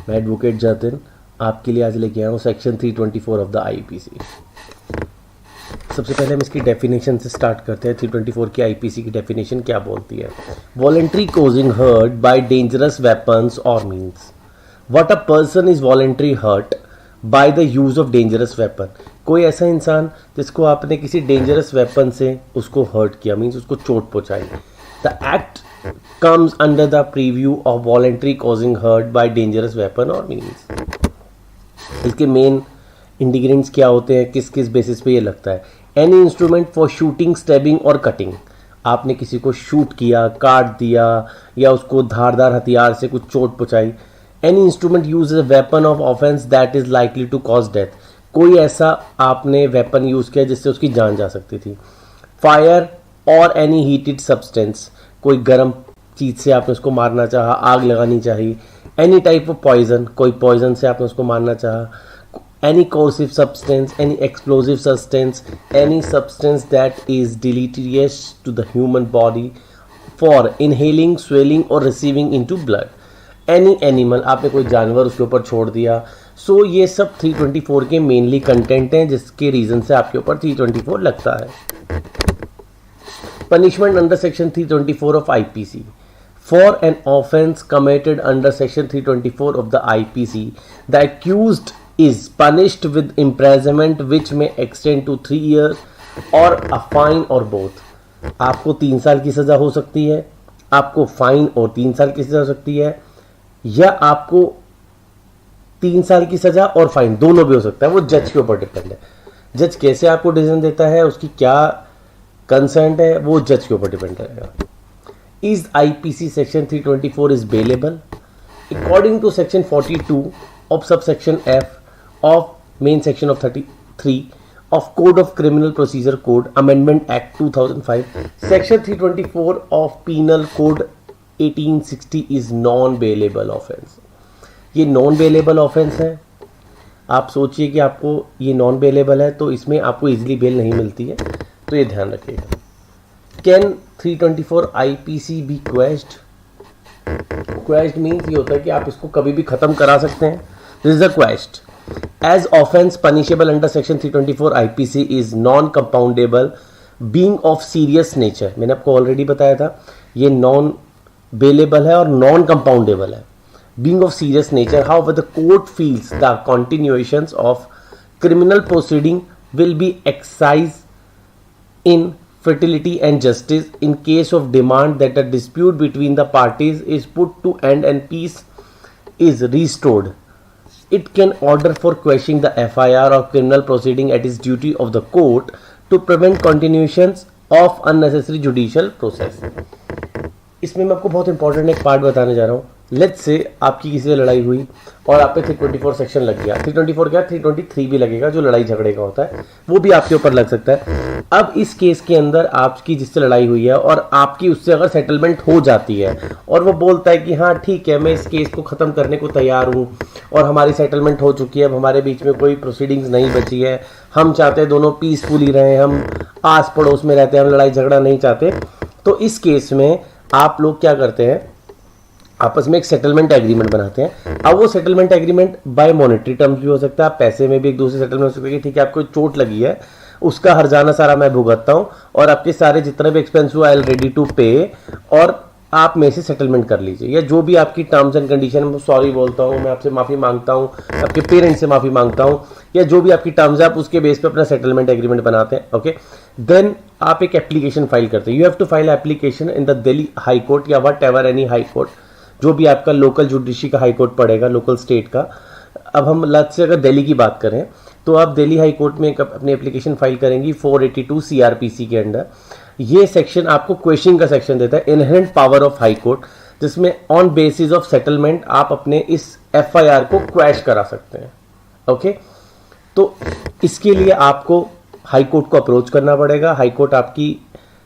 मैं एडवोकेट जतिन आपके लिए आज लेके आया हूँ सेक्शन 324 ऑफ द आईपीसी। सबसे पहले हम इसकी डेफिनेशन से स्टार्ट करते हैं। 324 की आईपीसी की डेफिनेशन क्या बोलती है? Voluntary causing hurt by dangerous weapons और means. What a person is voluntary hurt by the use of dangerous weapon. कोई ऐसा इंसान जिसको आपने किसी डेंजरस वेपन से उसको हर्ट किया, मीन्स उसको चोट पहुंचाई। The act comes under the preview of voluntary causing hurt by dangerous weapon or means। इसके मेन इंडिग्रेंट्स क्या होते हैं, किस किस बेसिस पे ये लगता है? Any instrument for shooting, stabbing और कटिंग। आपने किसी को शूट किया, काट दिया या उसको धारदार हथियार से कुछ चोट पहुंचाई। Any instrument use a weapon of offence that is likely to cause death. कोई ऐसा आपने वेपन यूज किया जिससे उसकी जान जा सकती थी। फायर और एनी हीटेड सब्सटेंस, कोई गर्म चीज से आपने उसको मारना चाहा, आग लगानी चाहिए। एनी टाइप ऑफ पॉइजन, कोई पॉइजन से आपने उसको मारना चाहा। Any corrosive substance, any explosive substance, any substance that is deleterious to the human body for inhaling, swallowing और receiving into blood. Any animal, आपने कोई जानवर उसके ऊपर छोड़ दिया। सो ये सब 324 के मेनली कंटेंट हैं जिसके रीजन से आपके ऊपर 324 लगता है। Punishment under section 324 of IPC. For an offence committed under section 324 of the IPC, the accused is punished with imprisonment which may extend to 3 years or a fine or both. आपको 3 साल की सजा हो सकती है, आपको फाइन और 3 साल की सजा हो सकती है, या आपको 3 साल की सजा और फाइन दोनों भी हो सकता है। वो जज के ऊपर डिपेंड है। जज कैसे आपको डिसीजन देता है, उसकी क्या कंसेंट है, वो जज के ऊपर डिपेंड करेगा। Is IPC section 324 is bailable? According to section 42 of sub section F of main section of 33 of code of criminal procedure code amendment act 2005, section 324 of penal code 1860 is non bailable offence. ये non bailable offence है। आप सोचिए कि आपको ये non bailable है तो इसमें आपको इजीली बेल नहीं मिलती है, तो ये ध्यान रखिएगा। Can 324 IPC be quashed? Quashed means ये होता है कि आप इसको कभी भी खत्म करा सकते हैं। This is a quashed. As offence punishable under section 324 IPC is non compoundable being of serious nature. मैंने आपको ऑलरेडी बताया था ये नॉन बेलेबल है और नॉन कंपाउंडेबल है। Being of serious nature, how the court feels the continuations of criminal proceeding will be excise in fidelity and justice in case of demand that a dispute between the parties is put to end and peace is restored. It can order for quashing the FIR or criminal proceeding at its duty of the court to prevent continuations of unnecessary judicial process. इसमें मैं आपको बहुत important एक part बताने जा रहा हूँ। Let's say आपकी किसी से लड़ाई हुई और आप पे 324 सेक्शन लग गया। 324 क्या, 323 भी लगेगा जो लड़ाई झगड़े का होता है, वो भी आपके ऊपर लग सकता है। अब इस केस के अंदर आपकी जिससे लड़ाई हुई है और आपकी उससे अगर सेटलमेंट हो जाती है और वो बोलता है कि हाँ ठीक है मैं इस केस को ख़त्म करने को तैयार हूँ और हमारी सेटलमेंट हो चुकी है, अब हमारे बीच में कोई प्रोसीडिंग्स नहीं बची है, हम चाहते हैं दोनों पीसफुली रहें, हम आस पड़ोस में रहते हैं, हम लड़ाई झगड़ा नहीं चाहते, तो इस केस में आप लोग क्या करते हैं, आपस में एक सेटलमेंट एग्रीमेंट बनाते हैं। अब वो settlement agreement by monetary terms भी हो सकता है, आप पैसे में भी एक दूसरे सेटलमेंट हो सकता है कि ठीक है आपको चोट लगी है उसका हर्जाना सारा मैं भुगतता हूं और आपके सारे जितना भी एक्सपेंस हुआ आई एम रेडी टू पे और आप में से सेटलमेंट कर लीजिए, या जो भी आपकी टर्म्स एंड कंडीशन है, सॉरी बोलता हूं, मैं आपसे माफी मांगता हूं, आपके पेरेंट्स से माफी मांगता हूं, या जो भी आपकी टर्म्स है आप उसके बेस पे अपना सेटलमेंट एग्रीमेंट बनाते हैं। ओके, देन आप एक एप्लीकेशन फाइल करते हैं। You have to file application in the Delhi high court या whatever any high court, जो भी आपका लोकल जुडिशरी का हाई कोर्ट पड़ेगा, लोकल स्टेट का। अब हम लत से अगर दिल्ली की बात करें तो आप दिल्ली हाई कोर्ट में अपनी एप्लीकेशन फाइल करेंगी 482 सीआरपीसी के अंडर। ये सेक्शन आपको क्वेश्चनिंग का सेक्शन देता है, inherent power of high court, जिसमें ऑन बेसिस ऑफ सेटलमेंट आप अपने इस एफआईआर को क्वैश करा सकते हैं। ओके, तो इसके लिए आपको हाई कोर्ट को अप्रोच करना पड़ेगा। हाई कोर्ट आपकी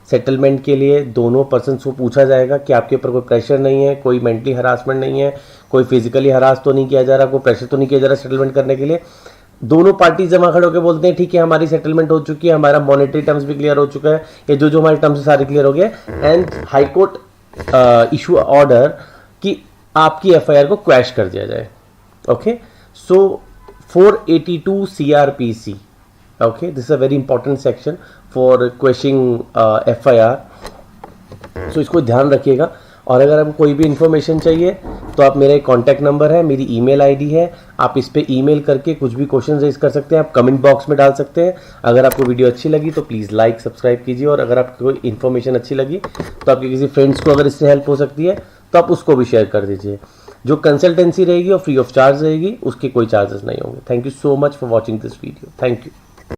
सेटलमेंट के लिए दोनों पर्सन को पूछा जाएगा कि आपके ऊपर कोई प्रेशर नहीं है, कोई मेंटली हरासमेंट नहीं है, कोई फिजिकली हरास तो नहीं किया जा रहा, कोई प्रेशर तो नहीं किया जा रहा सेटलमेंट करने के लिए। दोनों पार्टी जमा खड़े होकर बोलते हैं ठीक है हमारी सेटलमेंट हो चुकी है, हमारा मॉनेटरी टर्म्स भी क्लियर हो चुका है, ये जो हमारे टर्म्स है सारे क्लियर हो गए, and high court issue order कि आपकी एफआईआर को क्वैश कर दिया जाए। Okay, so 482 CRPC. Okay, this is a very important section for questioning FIR. सो इसको ध्यान रखिएगा। और अगर आपको कोई भी इन्फॉर्मेशन चाहिए तो आप, मेरा एक कॉन्टैक्ट नंबर है, मेरी ईमेल आईडी है, आप इस पे ईमेल करके कुछ भी क्वेश्चन रेज कर सकते हैं, आप कमेंट बॉक्स में डाल सकते हैं। अगर आपको वीडियो अच्छी लगी तो प्लीज़ लाइक सब्सक्राइब कीजिए, और अगर आपको कोई इन्फॉर्मेशन अच्छी लगी तो आपके किसी फ्रेंड्स को अगर इससे हेल्प हो सकती है तो आप उसको भी शेयर कर दीजिए। जो कंसल्टेंसी रहेगी और फ्री ऑफ चार्ज रहेगी, उसके कोई चार्जेस नहीं होंगे। Thank you so much for watching this video. Thank you.